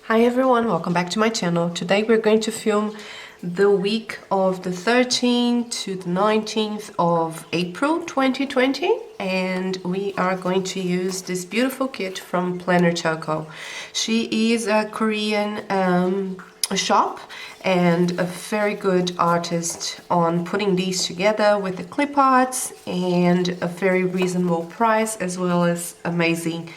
Hi everyone, welcome back to my channel. Today we're going to film the week of the 13th to the 19th of April 2020, and we are going to use this beautiful kit from Planner Choco. She is a Korean shop and a very good artist on putting these together with the clip arts and a very reasonable price, as well as amazing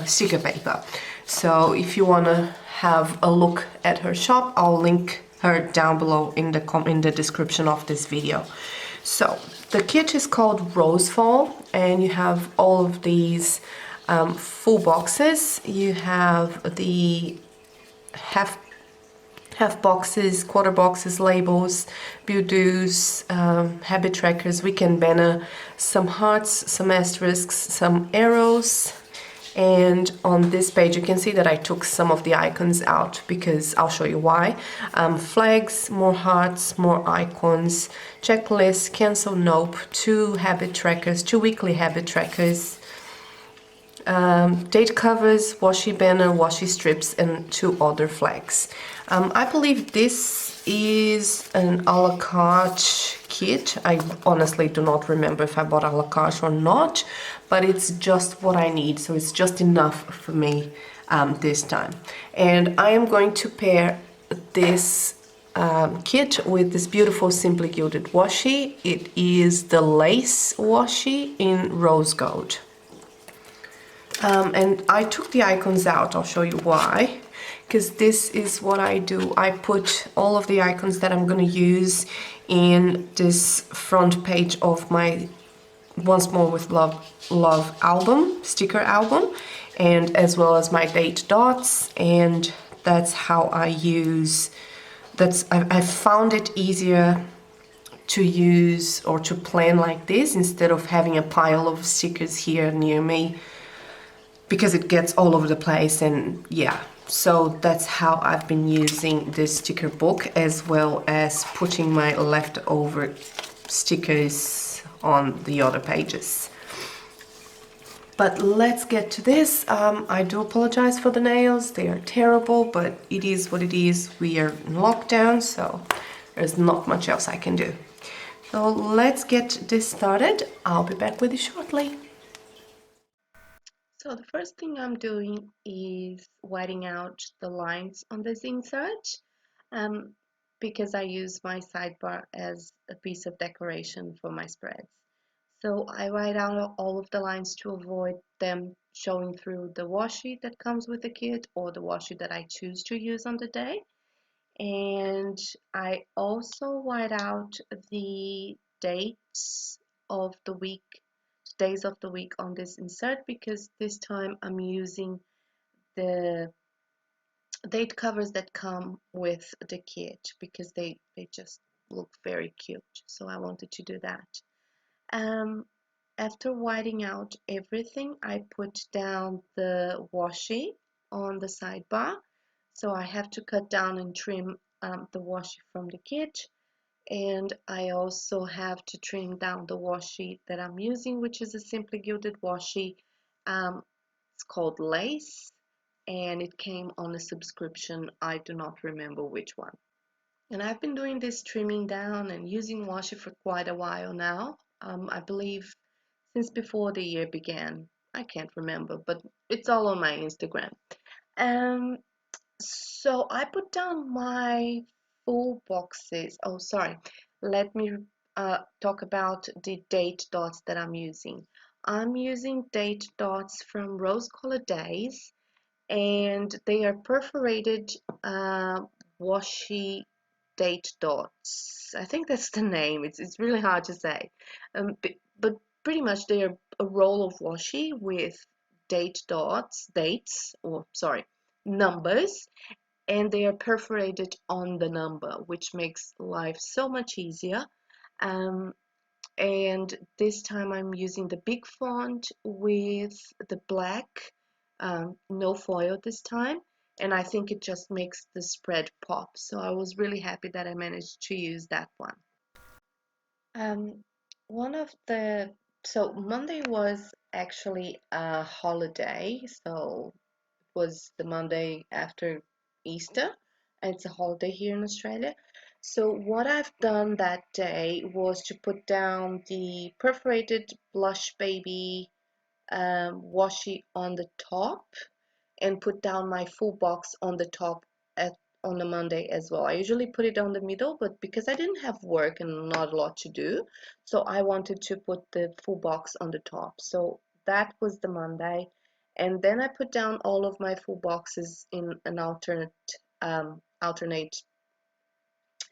sticker paper. So if you want to have a look at her shop, I'll link her down below in the description of this video. So the kit is called Rosefall, and you have all of these full boxes. You have the half boxes, quarter boxes, labels, builds, habit trackers, weekend banner, some hearts, some asterisks, some arrows. And on this page you can see that I took some of the icons out because I'll show you why. Flags, more hearts, more icons, checklist, cancel, nope, 2 habit trackers, 2 weekly habit trackers, date covers, washi banner, washi strips, and 2 other flags. I believe this is an a la carte kit. I honestly do not remember if I bought a la carte or not, but it's just what I need, so it's just enough for me this time. And I am going to pair this kit with this beautiful Simply Gilded washi. It is the lace washi in rose gold. And I took the icons out. I'll show you why, because this is what I do. I put all of the icons that I'm going to use in this front page of my Once More with Love album, sticker album, and as well as my date dots. And that's how I use, I found it easier to use or to plan like this instead of having a pile of stickers here near me, because it gets all over the place. And yeah, so that's how I've been using this sticker book, as well as putting my leftover stickers on the other pages. But let's get to this. I do apologize for the nails, they are terrible, but it is what it is. We are in lockdown, so there's not much else I can do. So let's get this started. I'll be back with you shortly. So the first thing I'm doing is whiting out the lines on this insert, um, because I use my sidebar as a piece of decoration for my spreads. So I white out all of the lines to avoid them showing through the washi that comes with the kit or the washi that I choose to use on the day. And I also white out the dates of the week, days of the week on this insert, because this time I'm using the date covers that come with the kit, because they just look very cute, so I wanted to do that. After whiting out everything, I put down the washi on the sidebar, so I have to cut down and trim the washi from the kit. And I also have to trim down the washi that I'm using, which is a Simply Gilded washi. It's called Lace, and it came on a subscription. I do not remember which one. And I've been doing this trimming down and using washi for quite a while now. I believe since before the year began. I can't remember, but it's all on my Instagram. Um, so I put down my full boxes. Oh, sorry. Let me talk about the date dots that I'm using. I'm using date dots from Rose Colored Days, and they are perforated washi date dots. I think that's the name. It's really hard to say, but pretty much they are a roll of washi with numbers, and they are perforated on the number, which makes life so much easier. Um, and this time I'm using the big font with the black, no foil this time, and I think it just makes the spread pop, so I was really happy that I managed to use that one. Um, one of the So Monday was actually a holiday, so it was the Monday after Easter, and it's a holiday here in Australia. So what I've done that day was to put down the perforated blush baby washi on the top and put down my full box on the top on the Monday as well. I usually put it on the middle, but because I didn't have work and not a lot to do, so I wanted to put the full box on the top. So that was the Monday. And then I put down all of my full boxes in an alternate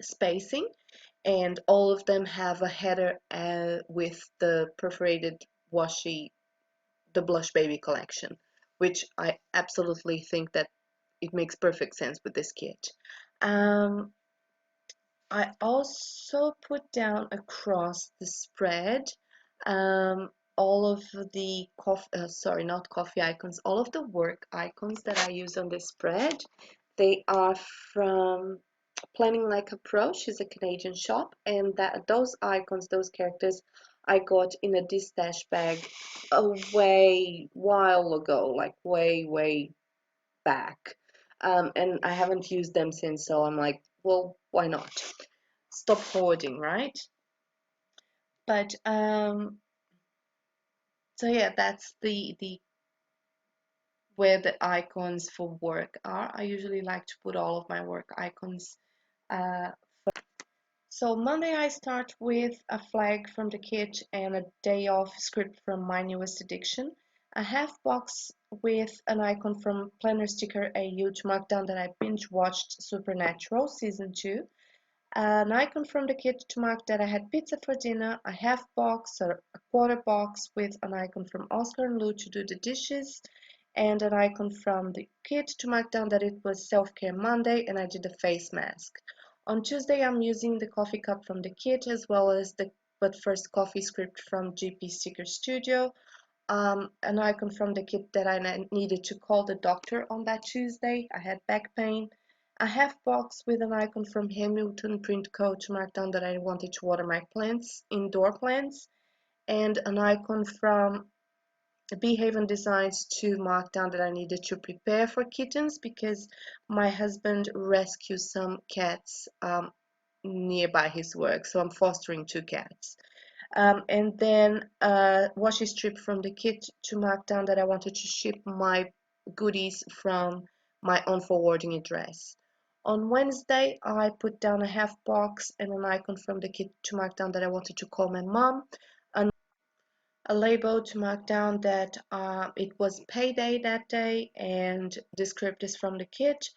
spacing, and all of them have a header with the perforated washi, the Blush Baby collection, which I absolutely think that it makes perfect sense with this kit. Um, I also put down across the spread all of the sorry, not coffee icons, all of the work icons that I use on this spread. They are from Planning Like a Pro. She's a Canadian shop, and those icons, those characters, I got in a distash bag a while ago, like way back. And I haven't used them since, so I'm like, well, why not? Stop hoarding, right? But so yeah, that's the where the icons for work are. I usually like to put all of my work icons. So Monday I start with a flag from the kit and a day off script from My Newest Addiction. A half box with an icon from Planner Sticker, a huge markdown that I binge watched Supernatural season 2. An icon from the kit to mark that I had pizza for dinner, a half box or a quarter box with an icon from Oscar and Lou to do the dishes, and an icon from the kit to mark down that it was Self-Care Monday and I did a face mask. On Tuesday, I'm using the coffee cup from the kit as well as the But First Coffee script from GP Sticker Studio. An icon from the kit that I needed to call the doctor on that Tuesday. I had back pain. A half box with an icon from Hamilton Print Co. to mark down that I wanted to water my plants, indoor plants, and an icon from Behaven Designs to mark down that I needed to prepare for kittens because my husband rescues some cats nearby his work, so I'm fostering 2 cats. And then a washi strip from the kit to mark down that I wanted to ship my goodies from my own forwarding address. On Wednesday, I put down a half box and an icon from the kit to mark down that I wanted to call my mom, a label to mark down that it was payday that day, and the script is from the kit,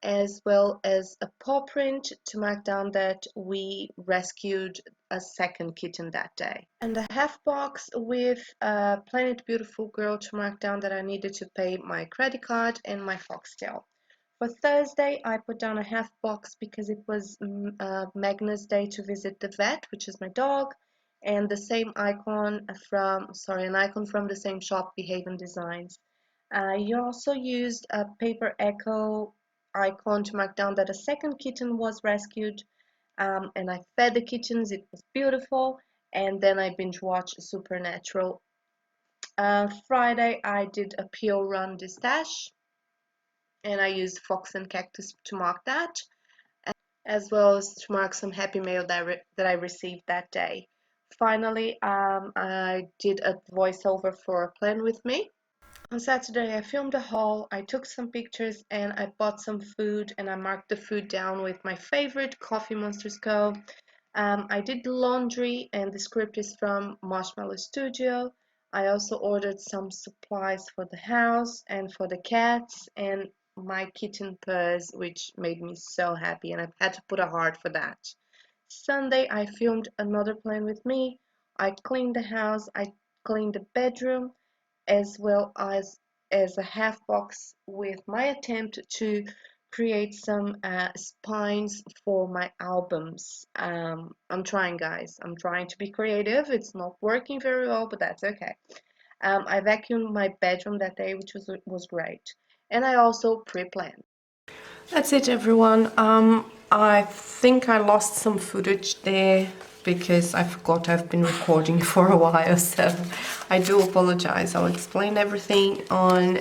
as well as a paw print to mark down that we rescued a second kitten that day. And a half box with a Planet Beautiful Girl to mark down that I needed to pay my credit card and my foxtail. For Thursday, I put down a half box because it was Magna's day to visit the vet, which is my dog, and the same icon an icon from the same shop, Behaven Designs. You also used a paper echo icon to mark down that a second kitten was rescued, and I fed the kittens. It was beautiful, and then I binge watched Supernatural. Friday, I did a peel run distache, and I used Fox and Cactus to mark that, as well as to mark some happy mail that I received that day. Finally, I did a voiceover for a plan with me. On Saturday, I filmed a haul, I took some pictures, and I bought some food, and I marked the food down with my favorite Coffee Monsters Co. I did the laundry, and the script is from Marshmallow Studio. I also ordered some supplies for the house and for the cats and my kitten purse, which made me so happy, and I've had to put a heart for that. Sunday, I filmed another plan with me. I cleaned the house, I cleaned the bedroom, as well as a half box with my attempt to create some spines for my albums. I'm trying, guys. I'm trying to be creative. It's not working very well, but that's okay. I vacuumed my bedroom that day, which was great, and I also pre-planned. That's it, everyone. I think I lost some footage there because I forgot I've been recording for a while, so I do apologize. I'll explain everything on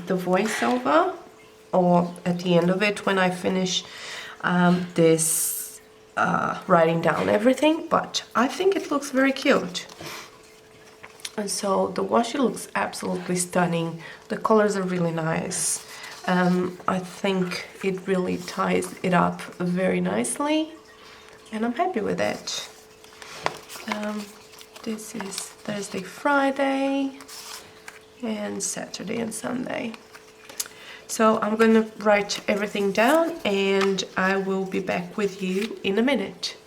the voiceover or at the end of it when I finish this writing down everything, but I think it looks very cute. And so the washi looks absolutely stunning. The colors are really nice. I think it really ties it up very nicely, and I'm happy with it. This is Thursday, Friday, and Saturday and Sunday. So I'm gonna write everything down and I will be back with you in a minute.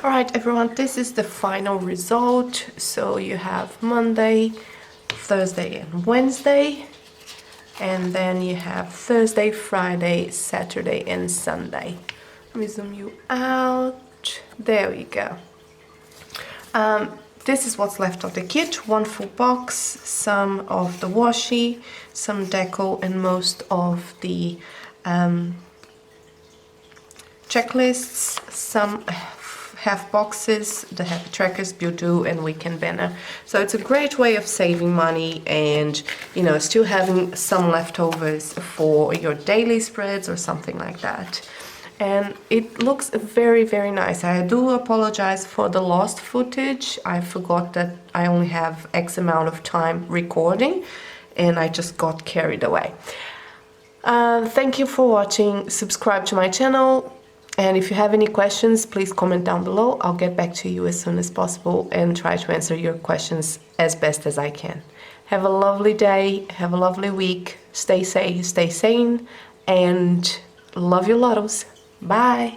Alright everyone, this is the final result. So you have Monday, Thursday and Wednesday, and then you have Thursday, Friday, Saturday and Sunday. Let me zoom you out. There we go. This is what's left of the kit. One full box, some of the washi, some deco, and most of the checklists, some half boxes, the happy trackers, Beauty and weekend banner. So it's a great way of saving money and, you know, still having some leftovers for your daily spreads or something like that. And it looks very, very nice. I do apologize for the lost footage. I forgot that I only have X amount of time recording and I just got carried away. Thank you for watching. Subscribe to my channel. And if you have any questions, please comment down below. I'll get back to you as soon as possible and try to answer your questions as best as I can. Have a lovely day, have a lovely week, stay safe, stay sane, and love your lottles. Bye!